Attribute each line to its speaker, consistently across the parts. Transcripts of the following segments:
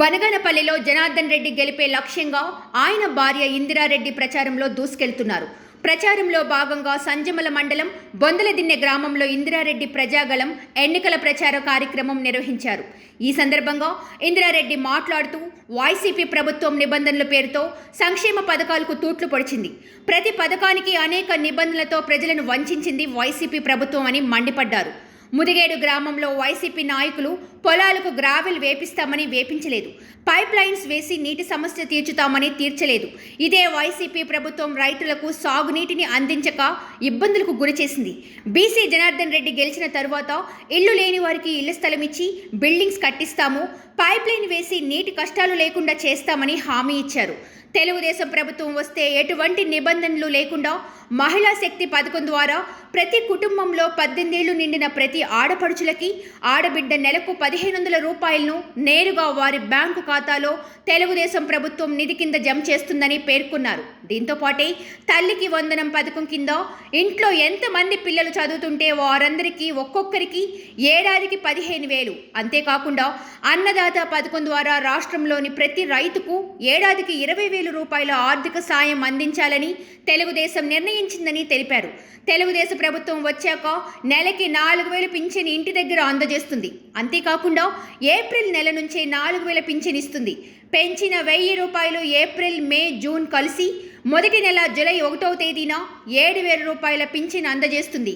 Speaker 1: బనగానపల్లిలో జనార్దన్ రెడ్డి గెలిపే లక్ష్యంగా ఆయన భార్య ఇందిరారెడ్డి ప్రచారంలో దూసుకెళ్తున్నారు. ప్రచారంలో భాగంగా సంజమల మండలం బొందలదిన్నె గ్రామంలో ఇందిరారెడ్డి ప్రజాగళం ఎన్నికల ప్రచార కార్యక్రమం నిర్వహించారు. ఈ సందర్భంగా ఇందిరారెడ్డి మాట్లాడుతూ వైసీపీ ప్రభుత్వం నిబంధనల పేరుతో సంక్షేమ పథకాలకు తూట్లు పొడిచింది. ప్రతి పథకానికి అనేక నిబంధనలతో ప్రజలను వంచింది వైసీపీ ప్రభుత్వం అని మండిపడ్డారు. ముదిగేడు గ్రామంలో వైసీపీ నాయకులు పొలాలకు గ్రావెల్ వేపిస్తామని వేపించలేదు, పైప్ లైన్స్ వేసి నీటి సమస్య తీర్చుతామని తీర్చలేదు. ఇదే వైసీపీ ప్రభుత్వం రైతులకు సాగునీటిని అందించక ఇబ్బందులకు గురిచేసింది. బీసీ జనార్దన్ రెడ్డి గెలిచిన తరువాత ఇల్లు లేని వారికి ఇళ్ల స్థలం ఇచ్చి బిల్డింగ్స్ కట్టిస్తాము, పైప్ లైన్ వేసి నీటి కష్టాలు లేకుండా చేస్తామని హామీ ఇచ్చారు. తెలుగుదేశం ప్రభుత్వం వస్తే ఎటువంటి నిబంధనలు లేకుండా మహిళా శక్తి పథకం ద్వారా ప్రతి కుటుంబంలో 18 ఏళ్లు నిండిన ప్రతి ఆడపడుచులకి ఆడబిడ్డ నెలకు 1500 రూపాయలను నేరుగా వారి బ్యాంకు ఖాతాలో తెలుగుదేశం ప్రభుత్వం నిధి కింద జమ చేస్తుందని పేర్కొన్నారు. దీంతో పాటే తల్లికి వందనం పథకం కింద ఇంట్లో ఎంతమంది పిల్లలు చదువుతుంటే వారందరికీ ఒక్కొక్కరికి ఏడాదికి 15,000, అంతేకాకుండా అన్నదాత పథకం ద్వారా రాష్ట్రంలోని ప్రతి రైతుకు ఏడాదికి 20,000 రూపాయల ఆర్థిక సాయం అందించాలని తెలుగుదేశం నిర్ణయించిందని తెలిపారు. తెలుగుదేశం ప్రభుత్వం వచ్చాక నెలకి 4,000 పింఛన్ ఇంటి దగ్గర అందజేస్తుంది. అంతేకాకుండా ఏప్రిల్ నెల నుంచే 4,000 పింఛన్ ఇస్తుంది. పెంచిన 1,000 రూపాయలు ఏప్రిల్, మే, జూన్ కలిసి మొదటి నెల జూలై 1వ తేదీన 7,000 రూపాయల పింఛన్ అందజేస్తుంది.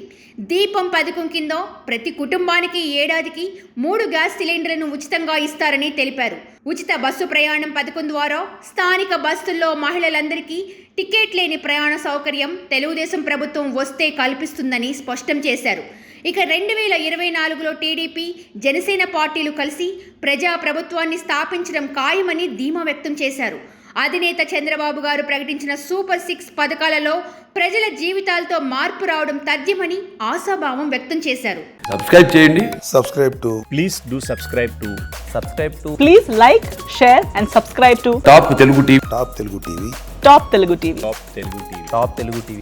Speaker 1: దీపం పథకం కింద ప్రతి కుటుంబానికి ఏడాదికి 3 గ్యాస్ సిలిండర్లను ఉచితంగా ఇస్తారని తెలిపారు. ఉచిత బస్సు ప్రయాణం పథకం ద్వారా స్థానిక బస్సుల్లో మహిళలందరికీ టికెట్ లేని ప్రయాణ సౌకర్యం తెలుగుదేశం ప్రభుత్వం వస్తే కల్పిస్తుందని స్పష్టం చేశారు. ఇక 2024లో టీడీపీ, జనసేన పార్టీలు కలిసి ప్రజా ప్రభుత్వాన్ని స్థాపించడం ఖాయమని ధీమా వ్యక్తం చేశారు. అధినేత చంద్రబాబు గారు ప్రకటించిన సూపర్ 6 పథకాలలో ప్రజల జీవితాలతో మార్పు రావడం తథ్యమని ఆశాభావం వ్యక్తం చేశారు.
Speaker 2: సబ్స్క్రైబ్ చేయండి.
Speaker 3: Please do subscribe to.
Speaker 4: Please like, share and subscribe to
Speaker 2: top Telugu TV.
Speaker 4: Top Telugu TV.
Speaker 3: Top Telugu TV.